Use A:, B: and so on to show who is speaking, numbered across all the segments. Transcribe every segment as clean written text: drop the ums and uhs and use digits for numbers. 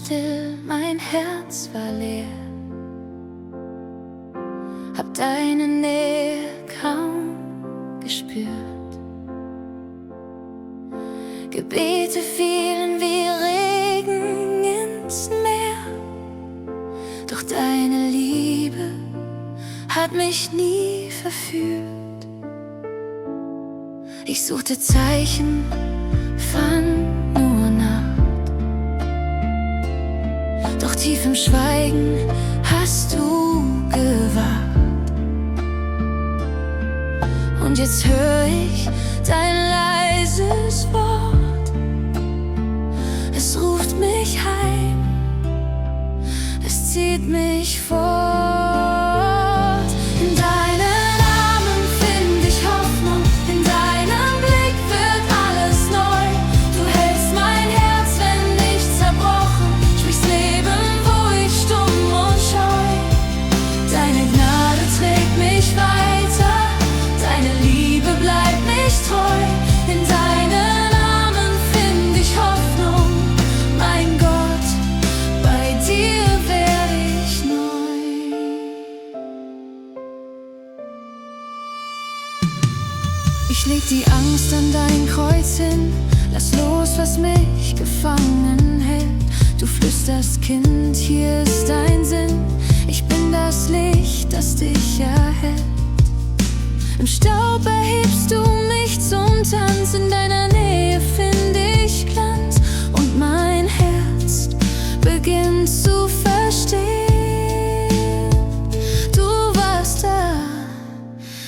A: still, mein Herz war leer. Hab deine Nähe kaum gespürt. Gebete fielen wie Regen ins Meer. Doch deine Liebe hat mich nie verführt. Ich suchte Zeichen, fand nur Nacht. Doch tief im Schweigen hast du gewacht. Und jetzt hör ich dein leises Wort. Es ruft mich heim, es zieht mich fort. In deinen Armen find ich Hoffnung, in deinem Blick wird alles neu. Du hältst mein Herz, wenn ich zerbrochen, sprichst Leben, wo ich stumm und scheu. Deine Gnade trägt mich weiter, deine Liebe bleibt mich treu. In deinen Armen find ich Hoffnung, mein Gott, bei dir werde ich neu. Ich leg die Angst an dein Kreuz hin, lass los, was mich gefangen hält. Du flüsterst, Kind, hier ist dein Sinn. Ich bin das Licht, das dich erhält. Im Staub erhebst du mich zum Tanz, in deiner Nähe find ich Glanz. Und mein Herz beginnt zu verstehen. Du warst da,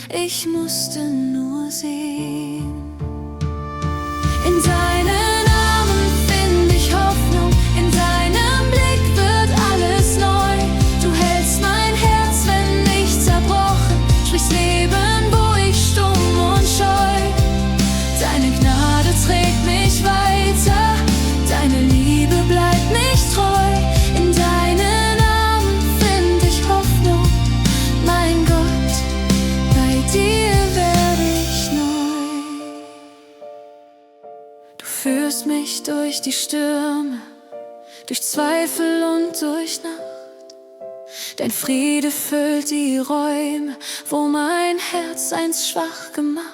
A: ich musste nur sehen. In deinen Armen find ich Hoffnung, in deinem Blick wird alles neu. Du hältst mein Herz, wenn ich zerbrochen, sprichst Leben, wo ich stumm und scheu. Deine Gnade trägt mich weiter, deine Liebe bleibt mich treu. In deinen Armen find ich Hoffnung, mein Gott, bei dir werde ich neu. Du führst mich durch die Stürme, durch Zweifel und durch Nacht. Dein Friede füllt die Räume, wo mein Herz einst schwach gemacht.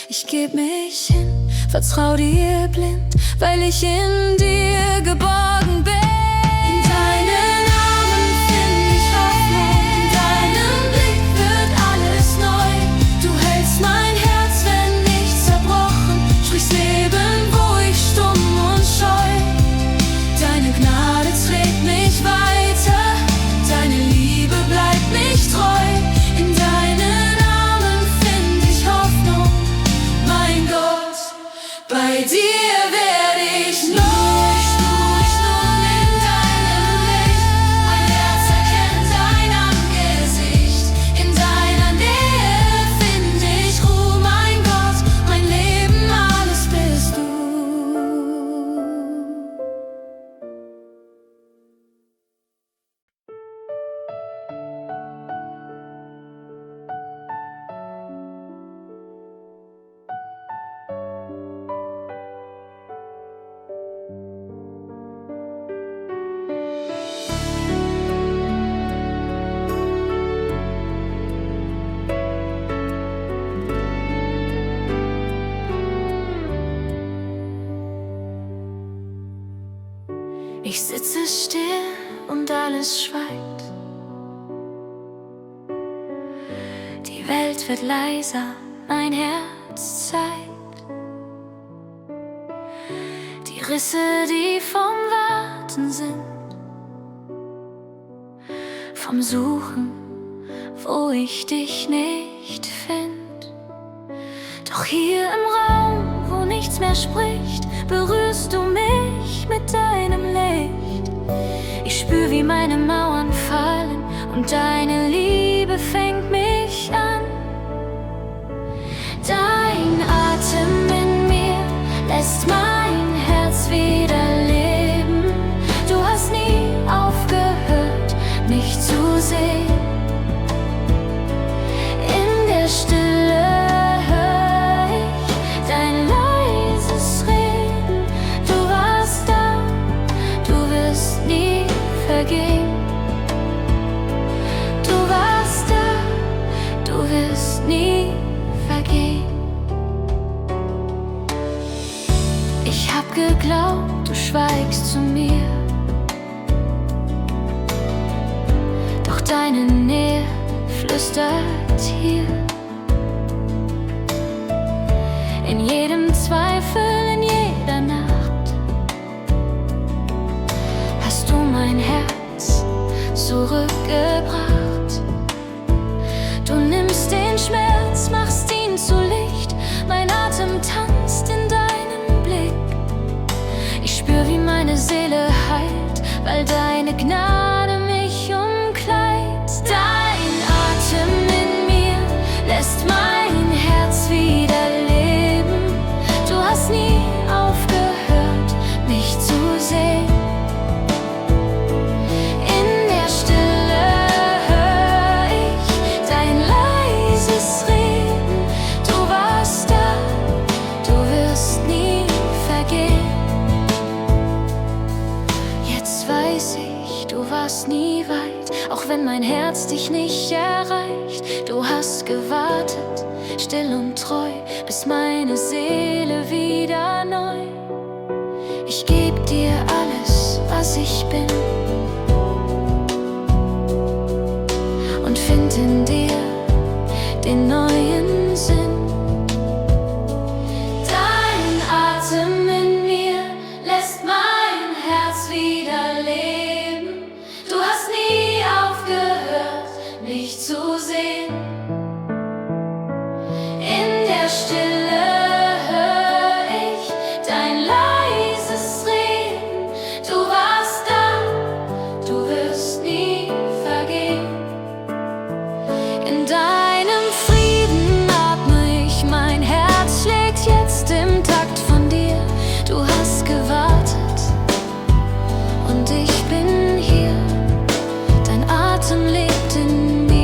A: Ich geb mich hin, vertrau dir blind, weil ich in dir geborgen bin. In deinen Armen find ich Hoffnung, in deinem Blick wird alles neu. Du hältst mein Herz, wenn ich zerbrochen, sprichst Leben, wo ich stumm und scheu. Deine Gnade trägt mich weiter, deine Liebe bleibt mich treu. In deinen Armen find ich Hoffnung, mein Gott, bei dir werde ich neu. In deinem Licht, mein Herz erkennt dein Angesicht. In deiner Nähe find ich Ruhe, mein Gott, mein Leben, alles bist du. Ich sitze still und alles schweigt. Die Welt wird leiser, mein Herz zeigt die Risse, die vom Warten sind, vom Suchen, wo ich dich nicht find. Doch hier im Raum, wo nichts mehr spricht, berührst du mich mit deinem Licht. Ich spür, wie meine Mauern fallen und deine Liebe fängt mich an. Dein Atem in mir lässt mein Herz wieder leben. Du hast nie aufgehört, mich zu sehen. In der Stille hör ich dein leises Reden. Du warst da, du wirst nie schweigst zu mir. Doch deine Nähe flüstert hier. In jedem Zweifel, in jeder Nacht hast du mein Herz zurückgebracht. Du nimmst den Schmerz, machst ihn zu Licht. Mein Atem tanzt in deinem Blick. Ich spür, wie meine Seele heilt, weil deine Gnade mich umkleidet. Dein Atem in mir lässt mein Herz wieder leben. Du hast nie aufgehört, mich zu sehen. In der Stille hör ich dein leises Reden. Du warst da, du wirst nie vergehen. Jetzt weiß ich, du warst nie weit, auch wenn mein Herz dich nicht erreicht. Du hast gewartet, still und treu, bis meine Seele wieder neu. Ich geb dir alles, was ich bin, und find in dir den neuen Sinn. Dein Atem in mir lässt mein Herz wieder leben. Du hast nie aufgehört, mich zu sehen. In der Stille hör ich dein leises Reden. Du warst da, du wirst nie vergehen. In deinem Frieden atme ich, mein Herz schlägt jetzt im Takt von dir. Du hast gewartet und ich bin hier. Dein Atem lebt in mir.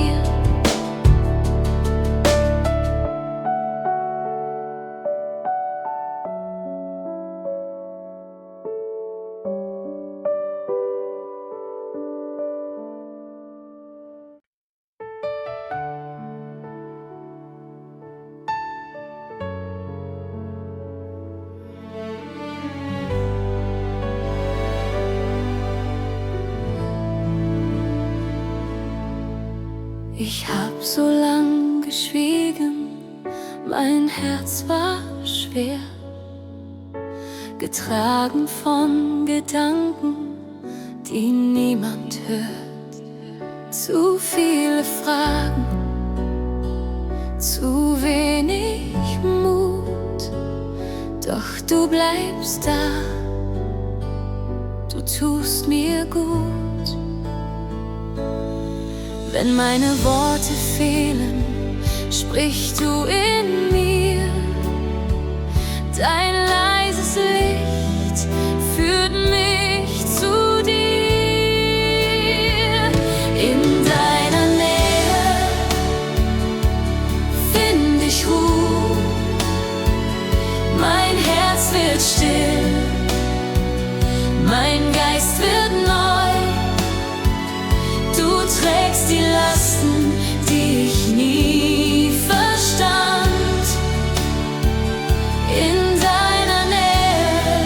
A: Ich hab so lang geschwiegen, mein Herz war schwer, getragen von Gedanken, die niemand hört. Zu viele Fragen, zu wenig Mut, doch du bleibst da, du tust mir gut. Wenn meine Worte fehlen, sprichst du in mir. Dein leises Licht führt mich zu dir. In deiner Nähe find ich Ruhe. Mein Herz wird still, mein Geist wird neu. Du trägst die Lasten, die ich nie verstand. In deiner Nähe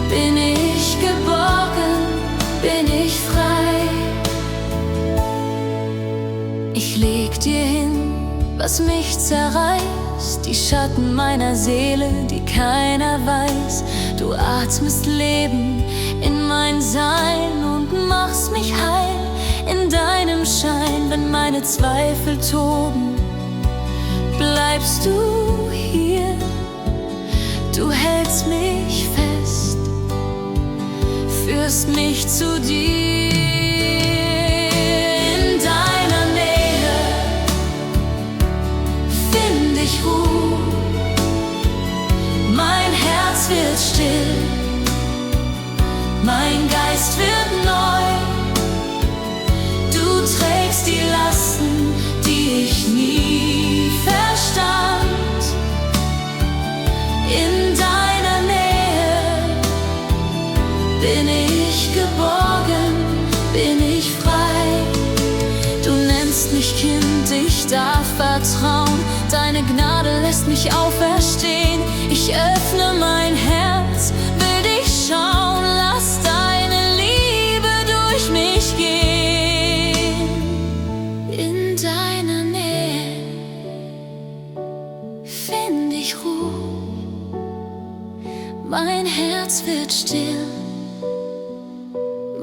A: bin ich geborgen, bin ich frei. Ich leg dir hin, was mich zerreißt, die Schatten meiner Seele, die keiner weiß. Du atmest Leben in mein Sein und machst mich heil. In deinem Schein, wenn meine Zweifel toben, bleibst du hier. Du hältst mich fest, führst mich zu dir. In deiner Nähe find ich Ruhe. Mein Herz wird still, mein Geist wird neu. Du trägst die Lasten, die ich nie verstand. In deiner Nähe bin ich geborgen, bin ich frei. Du nennst mich Kind, ich darf vertrauen. Deine Gnade lässt mich auferstehen. Ich öffne mein Herz, will dich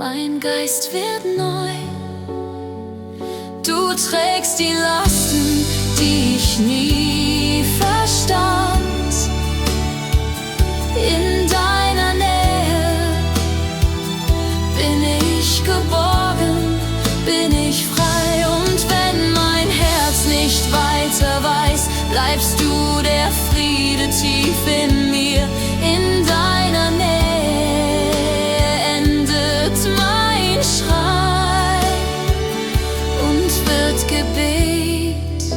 A: mein Geist wird neu. Du trägst die Lasten, die ich nie verstand. In deiner Nähe bin ich geborgen, bin ich frei. Und wenn mein Herz nicht weiter weiß, bleibst du der Friede tief in mir. In deiner Nähe endet mein Schrei und wird Gebet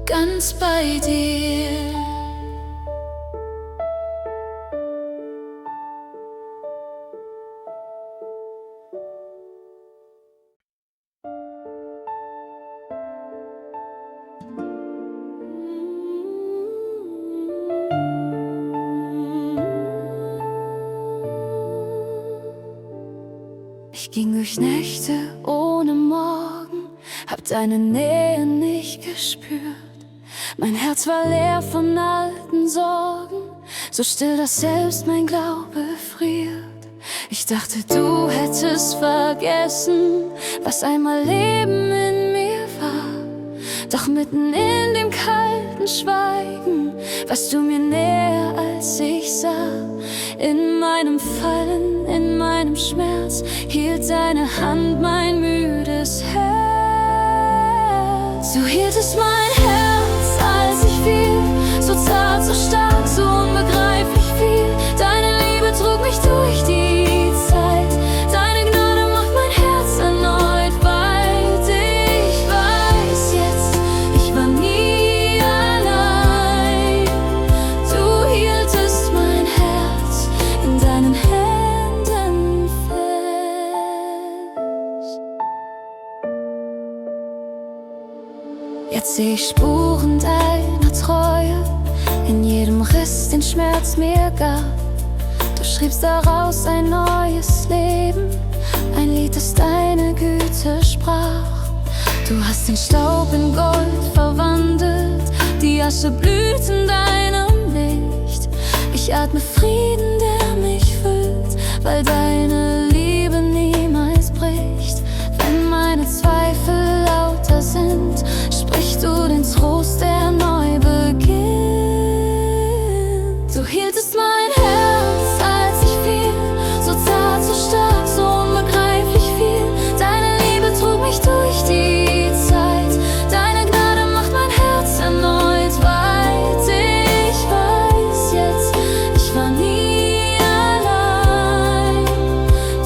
A: ganz bei dir. Ich ging durch Nächte ohne Morgen, hab deine Nähe nicht gespürt. Mein Herz war leer von alten Sorgen, so still, dass selbst mein Glaube friert. Ich dachte, du hättest vergessen, was einmal Leben in mir war. Doch mitten in dem kalten Schweigen warst du mir näher, als ich sah. In meinem Fallen, in meinem Schmerz hielt deine Hand mein müdes Herz. Du hieltest mein Herz, als ich fiel, so zart, so stark, so unbegreiflich viel. Deine Liebe trug mich durch die Zeit. Deine Gnade macht mein Herz erneut weit. Ich weiß jetzt, ich war nie allein. Du hieltest mein Herz in deinen Händen fest. Jetzt seh ich Spuren deiner Treue in jedem Riss, den Schmerz mir gab. Du schriebst daraus ein neues Leben, ein Lied, das deine Güte sprach. Du hast den Staub in Gold verwandelt, die Asche blüht in deinem Licht. Ich atme Frieden, der mich füllt, weil deine Liebe niemals bricht. Wenn meine Zweifel lauter sind, sprichst du den Trost, der neu beginnt. Du hieltest mein Herz, als ich fiel, so zart, so stark, so unbegreiflich viel. Deine Liebe trug mich durch die Zeit. Deine Gnade macht mein Herz erneut weit. Ich weiß jetzt, ich war nie allein.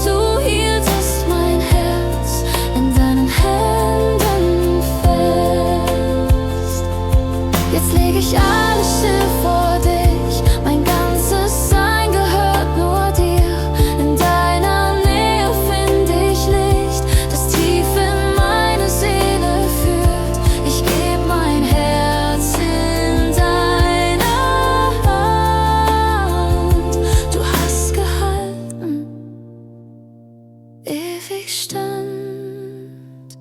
A: Du hieltest mein Herz in deinen Händen fest. Jetzt leg ich alles still vor dich, mein ganzes Sein gehört nur dir. In deiner Nähe find ich Licht, das tief in meine Seele führt. Ich geb mein Herz in deine Hand. Du hast gehalten, ewig stand.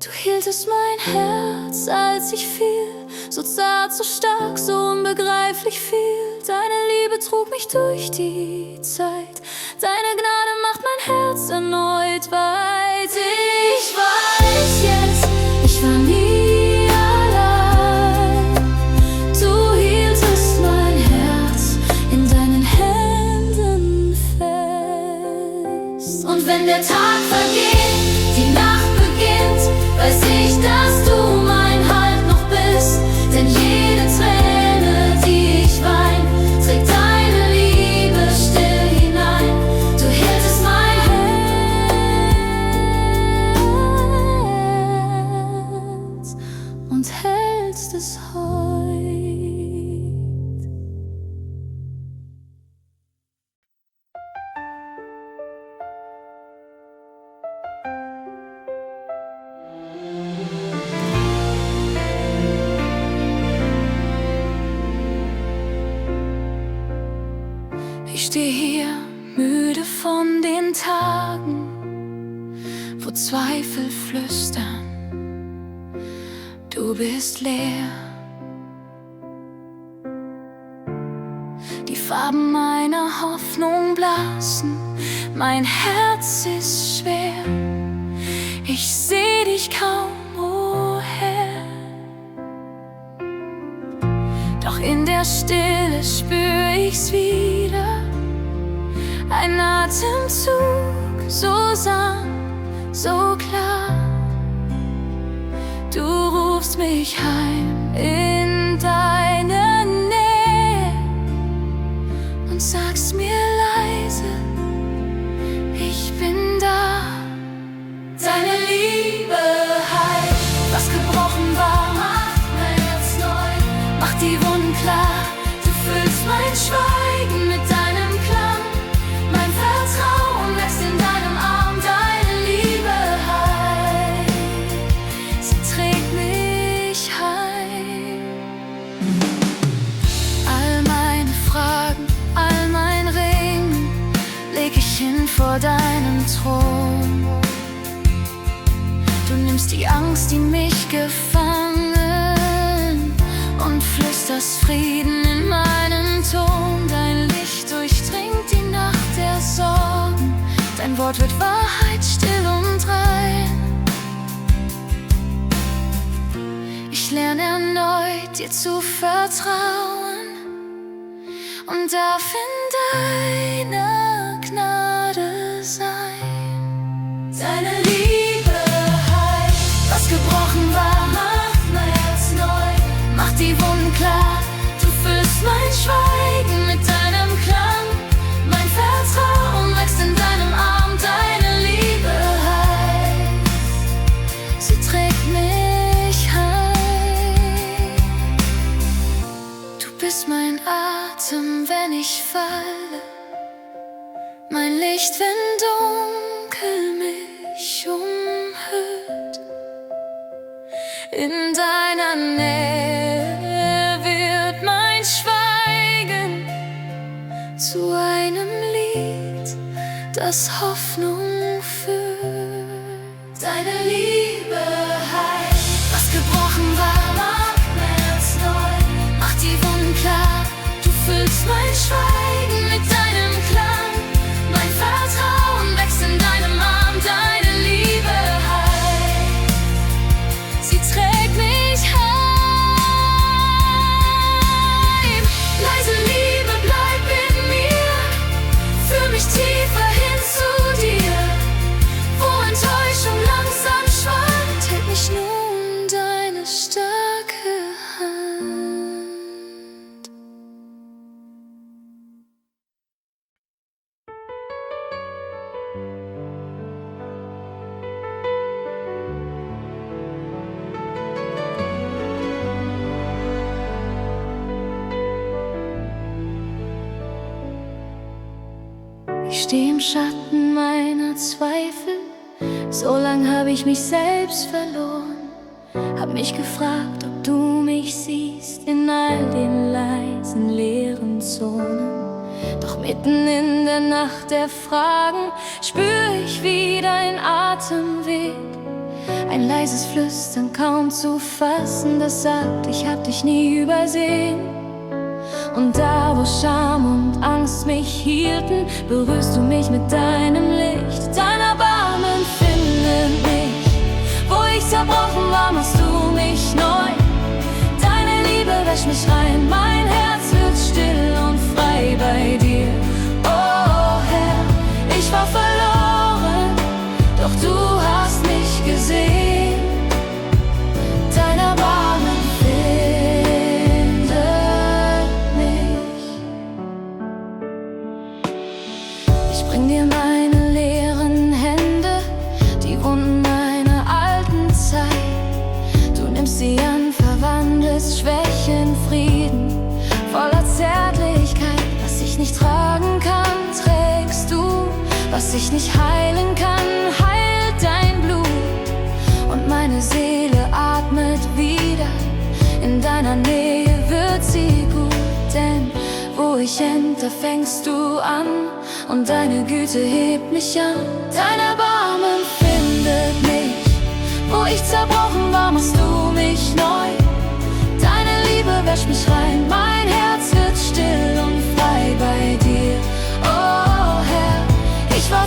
A: Du hieltest mein Herz, als ich fiel, so zart, so stark, so unbegreiflich viel. Deine Liebe trug mich durch die Zeit. Deine Gnade macht mein Herz erneut weit. Ich weiß jetzt, ich war nie allein. Du hieltest mein Herz in deinen Händen fest. Und wenn der Tag vergeht, die Nacht beginnt, weiß ich, dass du mein Halt noch bist. Denn jede Träne, die ich wein, trägt deine Liebe still hinein. Du hieltest mein Herz und hältst es heut. Ich steh hier müde von den Tagen, wo Zweifel flüstern, du bist leer. Die Farben meiner Hoffnung blassen, Mein Herz ist schwer, ich seh dich kaum, o Herr. Doch in der Stille spür ich's wieder, ein Atemzug, so sanft, so klar. Du rufst mich heim in deine Nähe und sagst mir leise, ich bin da. Deine Liebe heilt, was gebrochen war, macht mein Herz neu, macht die Wunden klar. Du füllst mein Schweigen mit deinem Klang, mein Vertrauen wächst in deinem Arm. Deine Liebe heilt, sie trägt mich heim. All meine Fragen, all mein Ringen leg ich hin vor deinem Thron. Du nimmst die Angst, die mich gefangen, und flüsterst Frieden in meinen Ton. Dein Licht durchdringt die Nacht der Sorgen, dein Wort wird Wahrheit, still und rein. Ich lerne erneut, dir zu vertrauen und darf in deiner Gnade sein. Deine Liebe heilt, was gebrochen war, macht mein Herz neu, macht die Wunden klar. Du füllst mein Schweigen mit deinem Klang, mein Vertrauen wächst in deinem Arm. Deine Liebe heilt, sie trägt mich heim. Du bist mein Atem, wenn ich falle, mein Licht, wenn Dunkel mich umhüllt. In deiner Nähe wird mein Schweigen zu einem Lied, das Hoffnung füllt. Deine Liebe heilt, was gebrochen war, macht mein Herz neu, macht die Wunden klar. Du füllst mein Schweigen mit deinem Klang, mein Vertrauen wächst in deinem Arm. Deine Liebe heilt, sie trägt mich heim. Leise Liebe, bleib in mir, führ mich tiefer hin zu dir. Wo Enttäuschung langsam schwand, hält mich nun deine starke Hand. Ich steh im Schatten meiner Zweifel, so lang hab ich mich selbst verloren. Hab mich gefragt, ob du mich siehst in all den leisen, leeren Zonen. Doch mitten in der Nacht der Fragen spür ich, wie dein Atem weht. Ein leises Flüstern, kaum zu fassen, das sagt, ich hab dich nie übersehen. Und da, wo Scham und Angst mich hielten, berührst du mich mit deinem Licht. Dein Erbarmen findet mich, wo ich zerbrochen war, machst du mich neu. Deine Liebe wäscht mich rein, mein Herz wird still und frei bei dir. Oh Herr, ich war verloren, doch du hast mich gesehen. Dein Erbarmen findet mich. Ich bring dir meine leeren Hände, die Wunden meiner alten Zeit. Du nimmst sie an, verwandelst Schwäche in Frieden, voller Zärtlichkeit. Was ich nicht tragen kann, trägst du. Was ich nicht heilen kann, heilt dein Blut. Und meine Seele atmet wieder, in deiner Nähe wird sie gut. Denn wo ich end, da fängst du an, und deine Güte hebt mich an. Dein Erbarmen findet mich, wo ich zerbrochen war, machst du mich neu. Deine Liebe wäscht mich rein, mein Herz wird still und frei bei dir. Oh Herr, ich war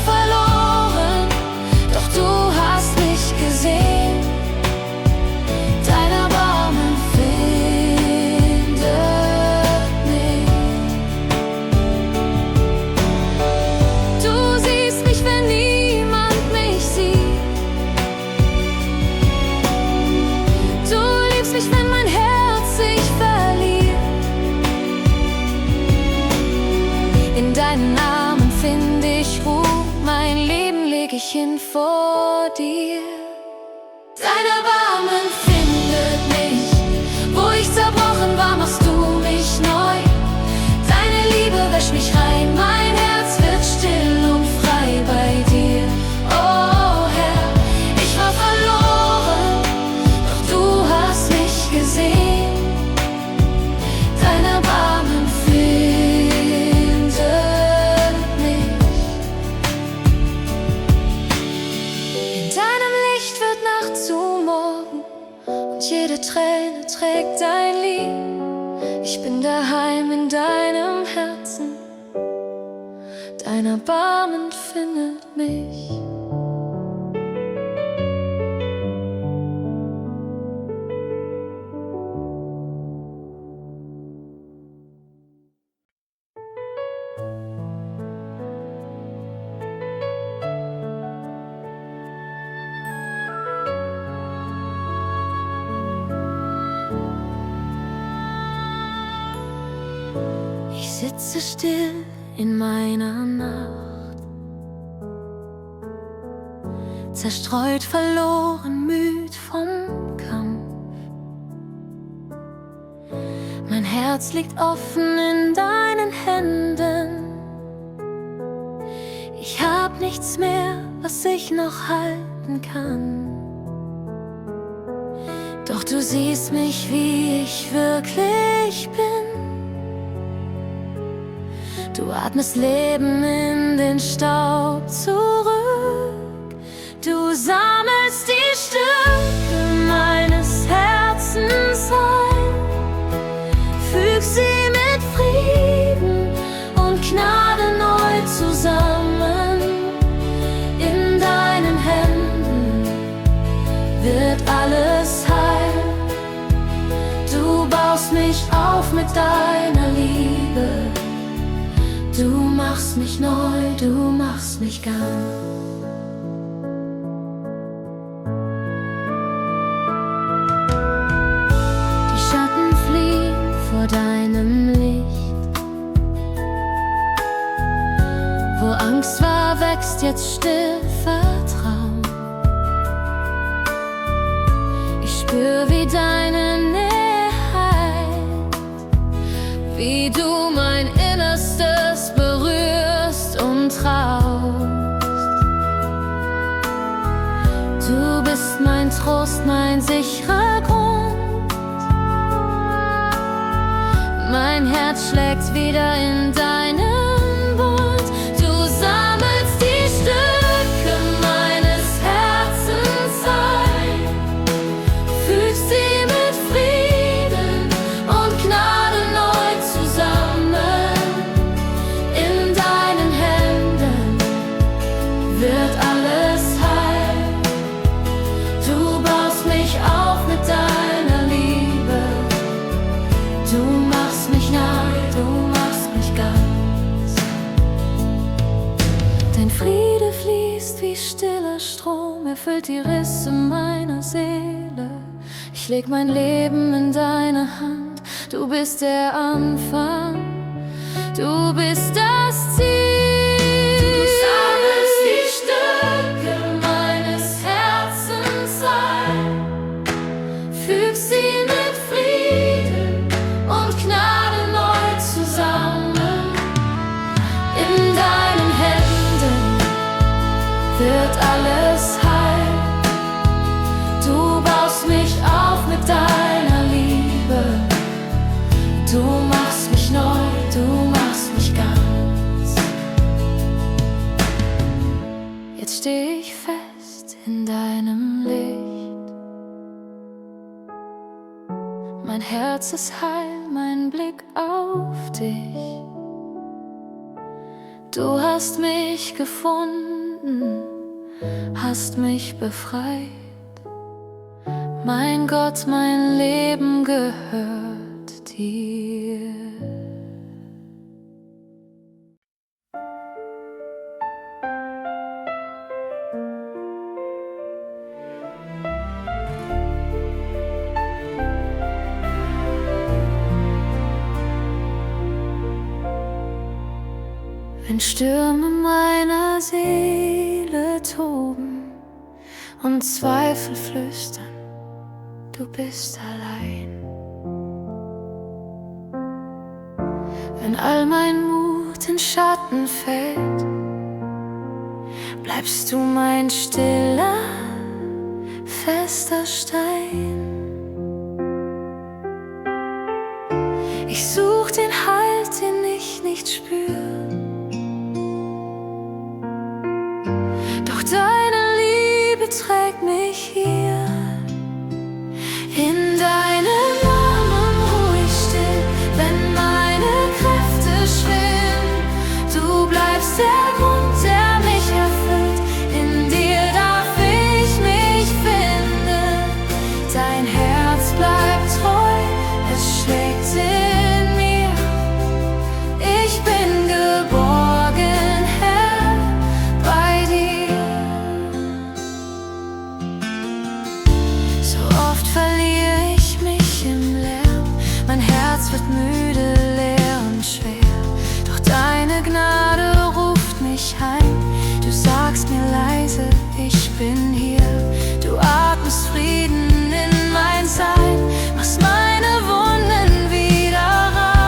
A: leg ich hin vor dir. Dein Erbarmen findet mich, wo ich zerbrochen war, machst du mich neu. Deine Liebe wäscht mich rein, mein Herz wird still und frei bei dir. Oh Herr, ich war verloren, doch du hast mich gesehen. Dein Erbarmen findet mich. In deinem Licht wird Nacht zu Morgen und jede Träne trägt dein Lied. Ich bin daheim in deinem Herzen, dein Erbarmen findet mich. Ich sitze still in meiner Nacht, zerstreut, verloren, müd vom Kampf. Mein Herz liegt offen in deinen Händen. Ich hab nichts mehr, was ich noch halten kann. Doch du siehst mich, wie ich wirklich bin. Du atmest Leben in den Staub zurück. Du sammelst die Stücke meines Herzens ein, fügst sie mit Frieden und Gnade neu zusammen. In deinen Händen wird alles heil. Du baust mich auf mit deiner Liebe. Du machst mich neu, du machst mich ganz. Die Schatten fliehen vor deinem Licht. Wo Angst war, wächst jetzt still Vertrauen. Ich spür, wie deine Nähe heilt, wie du mein Innerstes berührst und traust. Du bist mein Trost, mein sicherer Grund. Mein Herz schlägt wieder in deinen Bund. Du sammelst die Stücke meines Herzens ein, fügst sie mit Frieden und Gnade neu zusammen. In deinen Händen wird alles heil. Du baust mich auf mit deiner Liebe. Du machst mich neu, du machst mich ganz. Dein Friede fließt wie stiller Strom, erfüllt die Risse meiner Seele. Ich leg mein Leben in deine Hand. Du bist der Anfang, du bist das Ziel. Du sammelst die Stücke meines Herzens ein, fügst sie mit Frieden und Gnade neu zusammen. In deinen Händen wird alles heil. Du baust mich auf mit deiner Liebe. Du machst mich neu, du machst mich ganz. Jetzt steh ich fest in deinem Licht. Mein Herz ist heil, mein Blick auf dich. Du hast mich gefunden, hast mich befreit. Mein Gott, mein Leben gehört dir. Wenn Stürme meiner Seele toben, und Zweifel flüstern, du bist allein. Wenn all mein Mut in Schatten fällt, bleibst du mein stiller, fester Stein. Ich such den Halt, den ich nicht spür, doch deine Liebe trägt mich hier. In deinen Armen ruh ich still, wenn meine Kräfte schwinden. Du bleibst der Grund, der mich erfüllt. In dir darf ich mich finden. Dein Herz bleibt treu, es schlägt in mir. Ich bin geborgen, Herr, bei dir. So oft verliere ich mich im Lärm, mein Herz wird müde, leer und schwer. Doch deine Gnade ruft mich heim, du sagst mir leise, ich bin hier. Du atmest Frieden in mein Sein, machst meine Wunden wieder rein.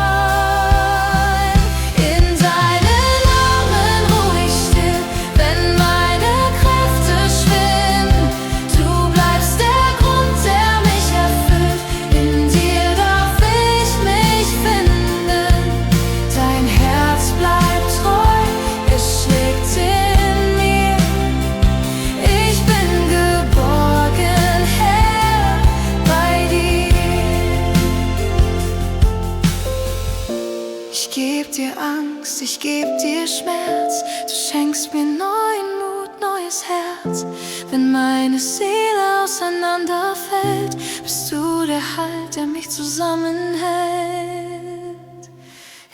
A: In deinen Armen ruh ich still, wenn meine Kräfte schwinden. Du bleibst der Grund, der mich erfüllt. In dir darf ich mich finden. Dein Herz bleibt treu, es schlägt in mir. Ich bin geborgen, Herr, bei dir. Ich geb dir Angst, ich geb dir Schmerz. Du schenkst mir neuen Mut, neues Herz. Wenn meine Seele auseinanderfällt, bist du der Halt, der mich zusammenhält.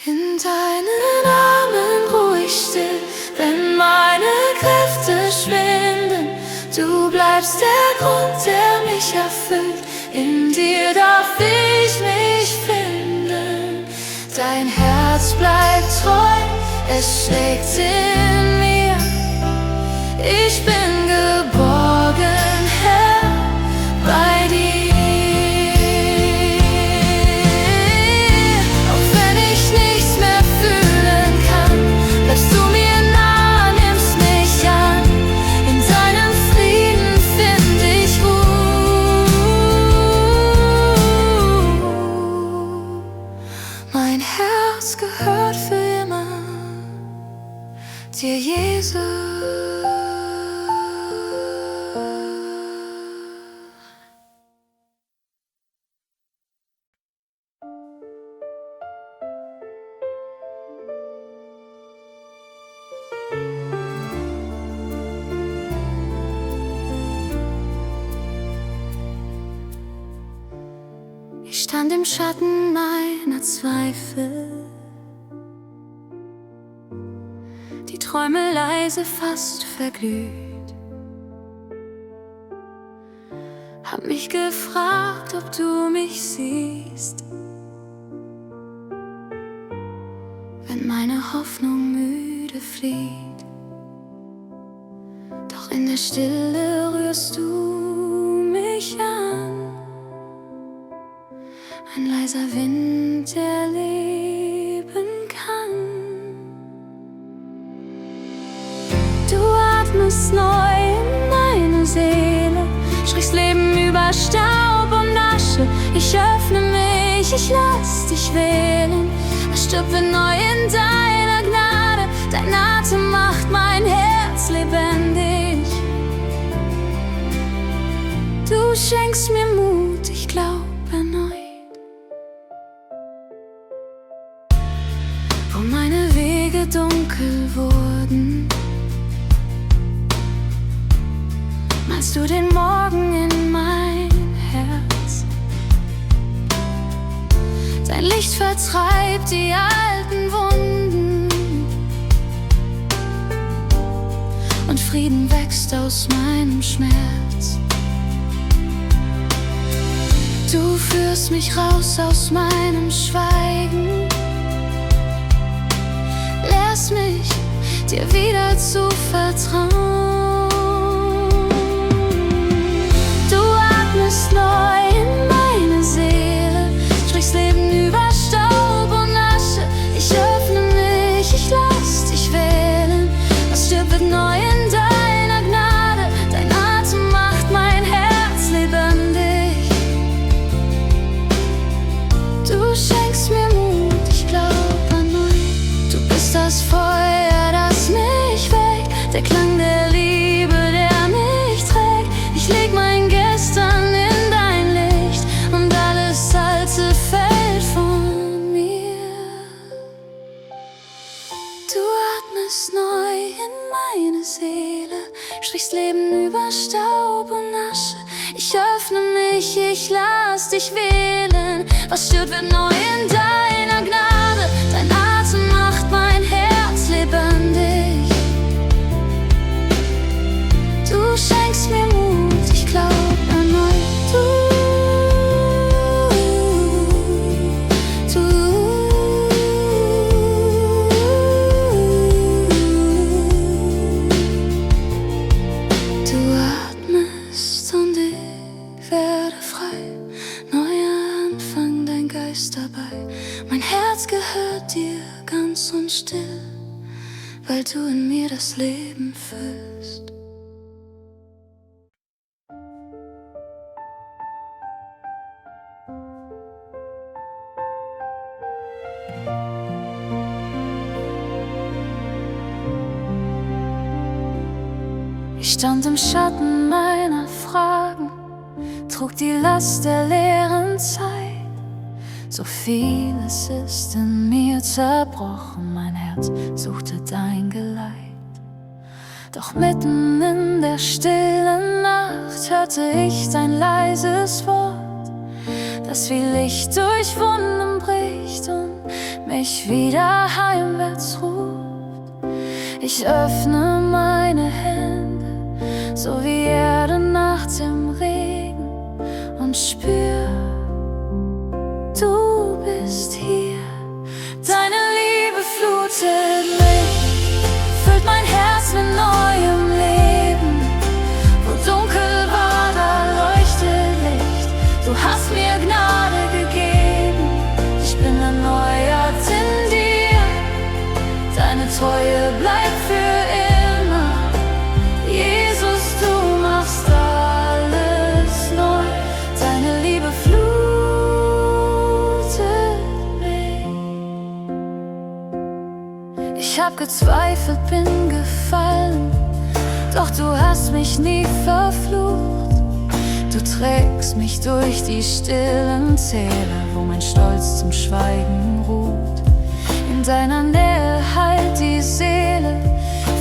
A: In deinen Armen ruh ich still, wenn meine Kräfte schwinden. Du bleibst der Grund, der mich erfüllt. In dir darf ich mich finden. Dein Herz bleibt treu, es schlägt in mir. Ich bin geborgen, Herr, bei dir. Auch wenn ich nichts mehr fühlen kann, bleibst du mir nah, nimmst mich an. In deinem Frieden find ich Ruhe. Mein Herz gehört für immer dir, Jesus. Ich stand im Schatten meiner Zweifel, die Träume leise, fast verglüht. Hab mich gefragt, ob du mich siehst, wenn meine Hoffnung müde flieht. Doch in der Stille rührst du mich an, ein leiser Wind, der leben kann. Du atmest neu in meine Seele, sprichst Leben über Staub und Asche. Ich öffne mich, ich lass dich wählen. Was stirbt, wird neu in deiner Gnade. Dein Atem macht mein Herz lebendig. Du schenkst mir Mut, ich glaub erneut. Wo meine Wege dunkel wurden, malst du den Morgen in mein Herz. Dein Licht vertreibt die alten Wunden und Frieden wächst aus meinem Schmerz. Du führst mich raus aus meinem Schweigen, lehrst mich, dir wieder zu vertrauen. neu in deiner Gnade, dein Atem macht mein Herz lebendig. Du schenkst mir Mut, ich glaub an neu. Du bist das Feuer, das mich weckt, der Klang der Liebe, der mich trägt. Ich leg mein Gestern in dein Licht und alles Alte fällt von mir. Du atmest neu in meine Seele, strichst Leben über Staub und Asche. Ich öffne mich, ich lass dich wählen. Was stirbt, wird neu in deiner Gnade, dein Atem macht mein Herz lebendig. Du schenkst mir Mut, ich glaub erneut. Du atmest und ich werde frei. Neuer Anfang, dein Geist dabei. Mein Herz gehört dir ganz und still, weil du in mir das Leben füllst. Ich stand im Schatten meiner Fragen, trug die Last der leeren Zeit. So vieles ist in mir zerbrochen, mein Herz suchte dein Geleit. Doch mitten in der stillen Nacht hörte ich dein leises Wort, das wie Licht durch Wunden bricht und mich wieder heimwärts ruft. Ich öffne meine Hände, so wie Erde nachts im Regen, und spür, du bist hier. Deine Liebe flutet mich, füllt mein Herz mit neuem Leben. Wo dunkel war, da leuchtet Licht. Du hast mir Gnade gegeben, ich bin erneuert in dir. Deine Treue bleibt für immer. Jesus, du machst alles neu. Deine Liebe flutet mich. Ich hab gezweifelt, bin gefallen, doch du hast mich nie verflucht. Du trägst mich durch die stillen Täler, wo mein Stolz zum Schweigen ruht. In deiner Nähe heilt die Seele,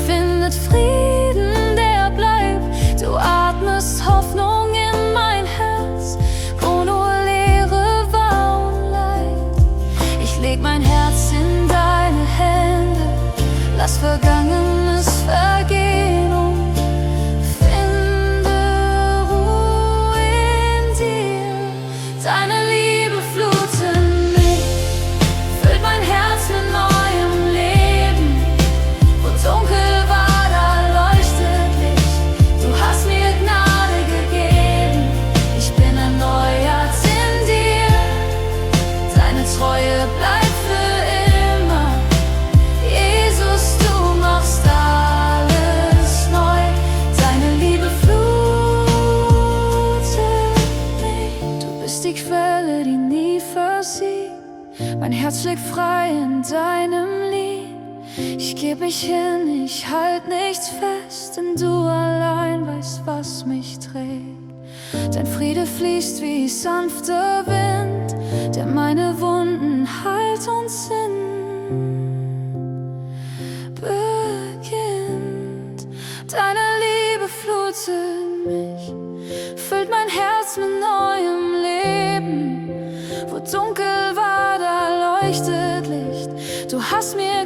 A: findet Frieden, der bleibt. Du atmest Hoffnung in mein Herz, wo nur Leere war und Leid. Ich leg mein Herz in deine Hände, lass Vergangenes vergehen und finde Ruhe in dir. Deine Liebe flutet mich, füllt mein Herz mit neuem Leben. Wo dunkel war, da leuchtet Licht. Du hast mir Gnade gegeben, ich bin erneuert in dir. Deine Treue bleibt für immer. Jesus, du machst alles neu. Deine Liebe flutet mich. Du bist die Quelle, die nie versiegt. Mein Herz schlägt frei in deinem Lied. Ich geb mich hin, ich halt nichts fest, denn du allein weißt, was mich trägt. Dein Friede fließt wie sanfter Wind, der meine Wunden heilt und Sinn beginnt. Deine Liebe flutet mich, füllt mein Herz mit neuem Leben. Wo dunkel war, da leuchtet Licht. Du hast mir